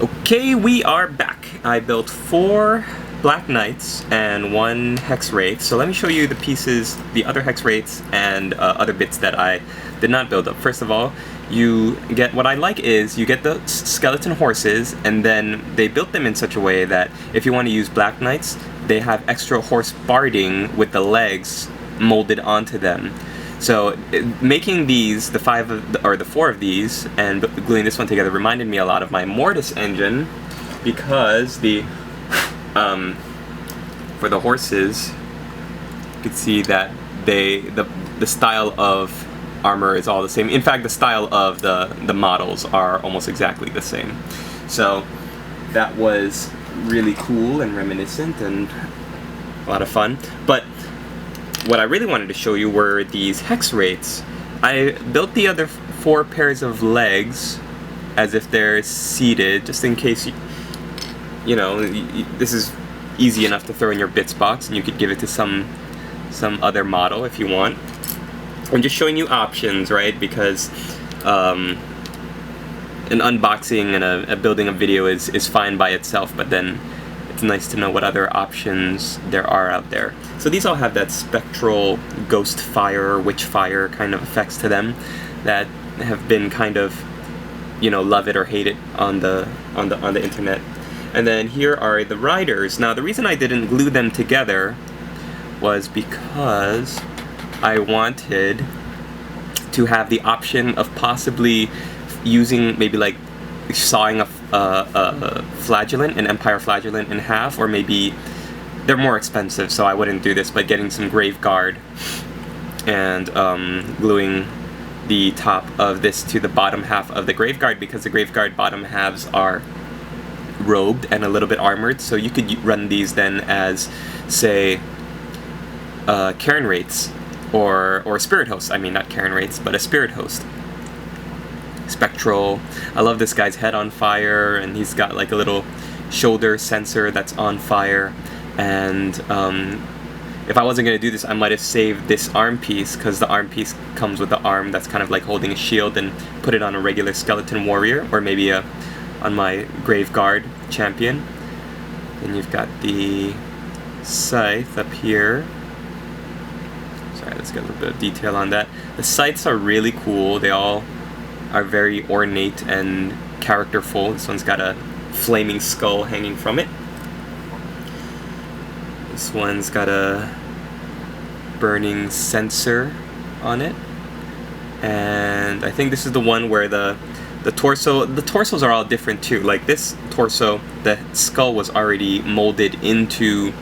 Okay, we are back. I built 4 Black Knights and 1 Hexwraith. So let me show you the pieces, the other Hexwraiths, and other bits that I did not build up. First of all, you get, what I like is, you get the skeleton horses, and then they built them in such a way that if you want to use Black Knights, they have extra horse barding with the legs molded onto them. So making these, the 4 of these, and gluing this one together reminded me a lot of my Mortis engine, because the for the horses, you could see that the style of armor is all the same. In fact, the style of the models are almost exactly the same. So that was really cool and reminiscent and a lot of fun. But what I really wanted to show you were these Hexwraiths. I built the other 4 pairs of legs as if they're seated, just in case you know, this is easy enough to throw in your bits box, and you could give it to some other model if you want. I'm just showing you options, right? Because an unboxing and a building a video is fine by itself, but then it's nice to know what other options there are out there. So these all have that spectral ghost fire, witch fire kind of effects to them that have been kind of, you know, love it or hate it on the internet. And then here are the riders. Now the reason I didn't glue them together was because I wanted to have the option of possibly using maybe like sawing a flagellant, an Empire flagellant in half, or maybe they're more expensive, so I wouldn't do this, but getting some grave guard and gluing the top of this to the bottom half of the grave guard, because the grave guard bottom halves are robed and a little bit armored, so you could run these then as, say, Karen Wraiths or Spirit Hosts. I mean, not Karen Wraiths, but a Spirit Host. Spectral. I love this guy's head on fire, and he's got like a little shoulder sensor that's on fire. And if I wasn't going to do this, I might have saved this arm piece, because the arm piece comes with the arm that's kind of like holding a shield, and put it on a regular skeleton warrior, or maybe on my grave guard champion. Then you've got the scythe up here. Sorry, let's get a little bit of detail on that. The scythes are really cool. They all are very ornate and characterful. This one's got a flaming skull hanging from it. This one's got a burning censer on it. And I think this is the one where the torsos are all different too. Like this torso, the skull was already molded into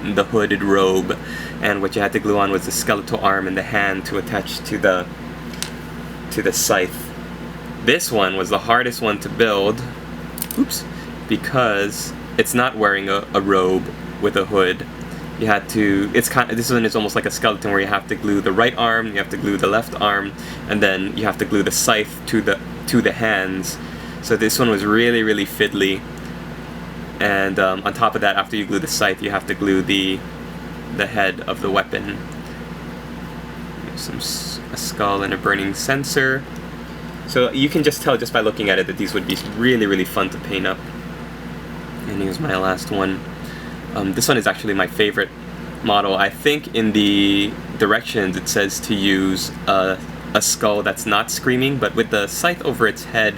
the hooded robe, and what you had to glue on was the skeletal arm and the hand to attach to the scythe. This one was the hardest one to build, because it's not wearing a robe with a hood. You had to, this one is almost like a skeleton, where you have to glue the right arm, you have to glue the left arm, and then you have to glue the scythe to the hands. So this one was really, really fiddly. And on top of that, after you glue the scythe, you have to glue the head of the weapon. A skull and a burning censer. So you can just tell just by looking at it that these would be really, really fun to paint up. And here's my last one. This one is actually my favorite model. I think in the directions it says to use a skull that's not screaming, but with the scythe over its head,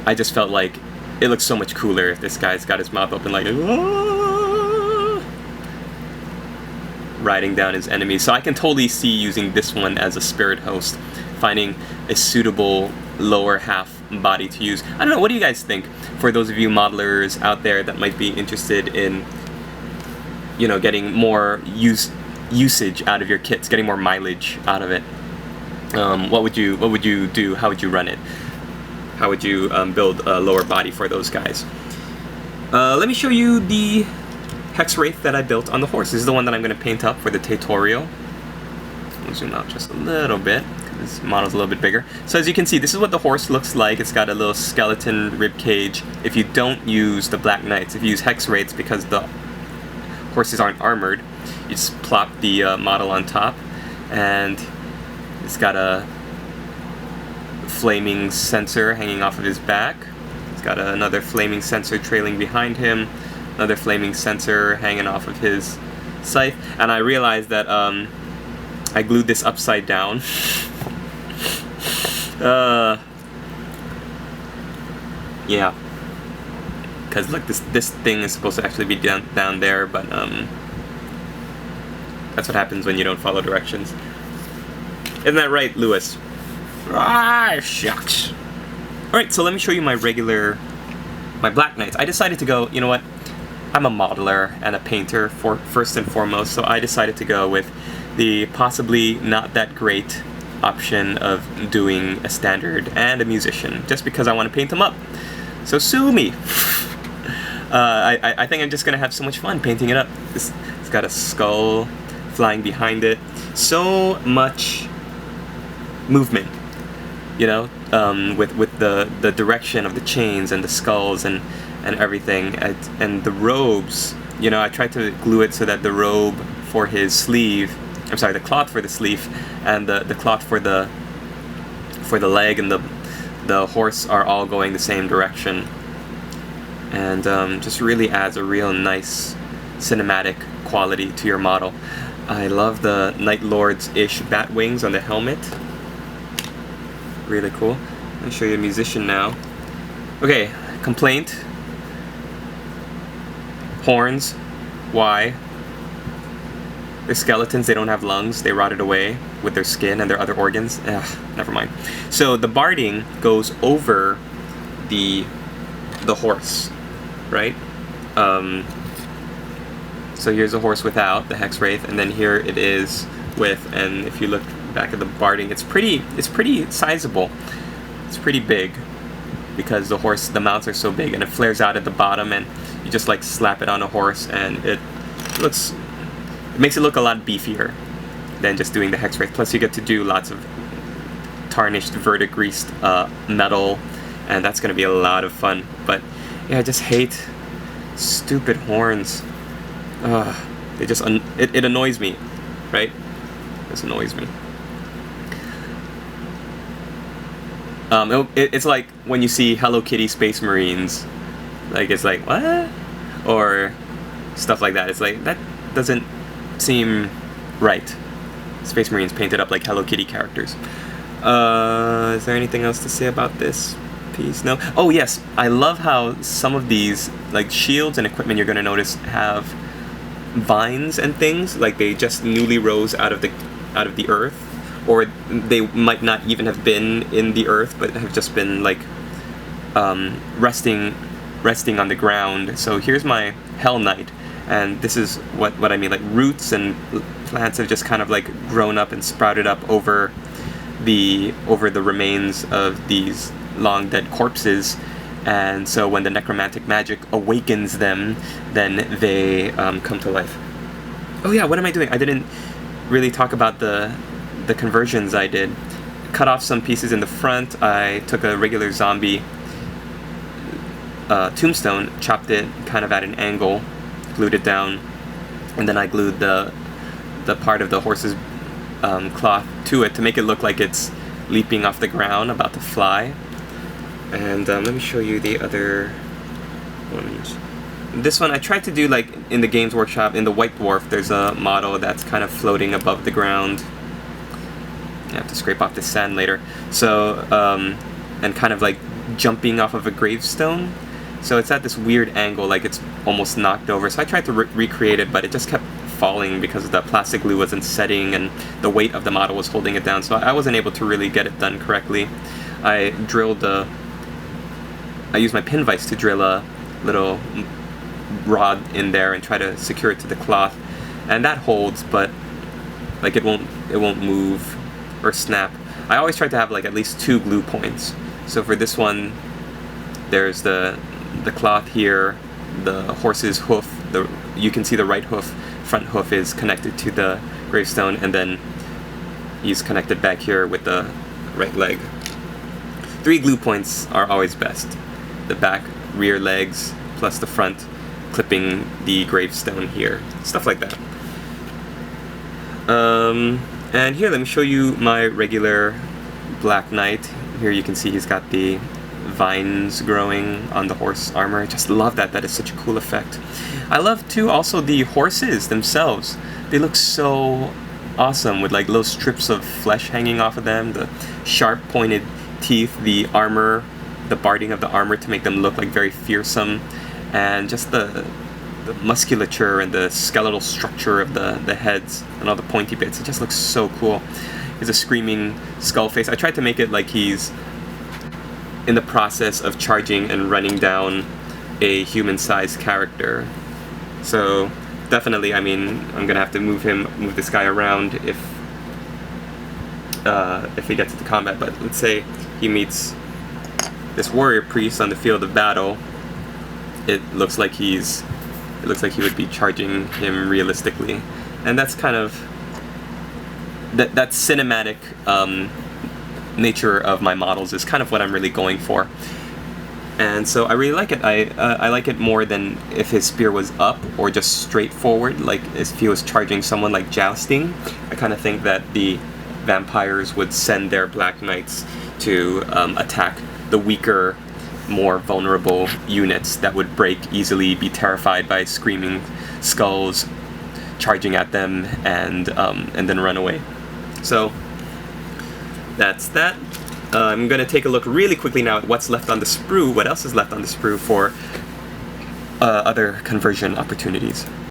I just felt like it looks so much cooler if this guy's got his mouth open like riding down his enemies. So I can totally see using this one as a Spirit Host, finding a suitable lower half body to use. I don't know, what do you guys think? For those of you modelers out there that might be interested in, you know, getting more usage out of your kits, getting more mileage out of it, what would you do? How would you run it? How would you build a lower body for those guys? Let me show you the Hexwraith that I built on the horse. This is the one that I'm going to paint up for the tutorial. I'll zoom out just a little bit, because this model's a little bit bigger. So as you can see, this is what the horse looks like. It's got a little skeleton rib cage. If you don't use the Black Knights, if you use Hexwraiths, because the horses aren't armored, you just plop the model on top, and it's got a flaming censer hanging off of his back. It's got another flaming censer trailing behind him, another flaming censer hanging off of his scythe, and I realized that I glued this upside down. Yeah, because like this thing is supposed to actually be down there, but that's what happens when you don't follow directions. Isn't that right, Lewis? Ah, shucks. Alright, so let me show you my Black Knights. I decided to go, you know what? I'm a modeler and a painter first and foremost, so I decided to go with the possibly not that great option of doing a standard and a musician, just because I want to paint them up. So sue me! I think I'm just gonna have so much fun painting it up. It's got a skull flying behind it. So much movement, you know, with the direction of the chains and the skulls and everything, and the robes. You know, I tried to glue it so that the robe for his sleeve, I'm sorry, the cloth for the sleeve and the cloth for the leg and the horse are all going the same direction, and just really adds a real nice cinematic quality to your model. I love the Night Lords-ish bat wings on the helmet. Really cool. Let me show you a musician now. Okay, complaint. Horns. Why? They're skeletons, they don't have lungs, they rotted away with their skin and their other organs. Ugh, never mind. So the barding goes over the horse, right? So here's a horse without the Hexwraith, and then here it is with, and if you look back at the barding, it's pretty sizable. It's pretty big because the mounts are so big, and it flares out at the bottom, and you just like slap it on a horse, and it makes it look a lot beefier than just doing the Hexwraith. Plus you get to do lots of tarnished, verdigreased metal, and that's going to be a lot of fun. But yeah, I just hate stupid horns. It just it annoys me, right? This annoys me. It's like when you see Hello Kitty Space Marines, like it's like what, or stuff like that. It's like that doesn't seem right. Space Marines painted up like Hello Kitty characters. Is there anything else to say about this piece? No? Oh yes, I love how some of these, like shields and equipment, you're gonna notice have vines and things, like they just newly rose out of the earth, or they might not even have been in the earth, but have just been like resting on the ground. So here's my Hell Knight, and this is what I mean, like roots and plants have just kind of like grown up and sprouted up over the remains of these long dead corpses, and so when the necromantic magic awakens them, then they come to life. Oh yeah, what am I doing? I didn't really talk about the conversions I did. Cut off some pieces in the front. I took a regular zombie tombstone, chopped it kind of at an angle, glued it down, and then I glued the part of the horse's cloth to it to make it look like it's leaping off the ground, about to fly. And let me show you the other ones. This one I tried to do like in the Games Workshop. In the White Dwarf, there's a model that's kind of floating above the ground. I have to scrape off the sand later. So, and kind of like jumping off of a gravestone. So it's at this weird angle, like it's almost knocked over. So I tried to recreate it, but it just kept falling because the plastic glue wasn't setting and the weight of the model was holding it down. So I wasn't able to really get it done correctly. I used my pin vise to drill a little rod in there and try to secure it to the cloth, and that holds, but like it won't move or snap. I always try to have like at least 2 glue points. So for this one, there's the cloth here, the horse's hoof. You can see the right hoof, front hoof is connected to the gravestone, and then he's connected back here with the right leg. 3 glue points are always best. The back, rear legs, plus the front, clipping the gravestone here. Stuff like that. And here, let me show you my regular Black Knight. Here you can see he's got the vines growing on the horse armor. I just love that. That is such a cool effect. I love too also the horses themselves. They look so awesome with like little strips of flesh hanging off of them, the sharp pointed teeth, the armor, the barding of the armor to make them look like very fearsome, and just the musculature and the skeletal structure of the heads and all the pointy bits. It just looks so cool. There's a screaming skull face. I tried to make it like he's in the process of charging and running down a human-sized character. So definitely, I mean, I'm gonna have to move this guy around if he gets into combat. But let's say he meets this warrior priest on the field of battle. It looks like he would be charging him realistically, and that's kind of that cinematic nature of my models is kind of what I'm really going for. And so I really like it. I like it more than if his spear was up or just straight forward, like if he was charging someone like jousting. I kind of think that the vampires would send their black knights to attack the weaker, more vulnerable units that would break easily, be terrified by screaming skulls charging at them, and then run away. So that's that. I'm going to take a look really quickly now at what's left on the sprue, what else is left on the sprue for other conversion opportunities.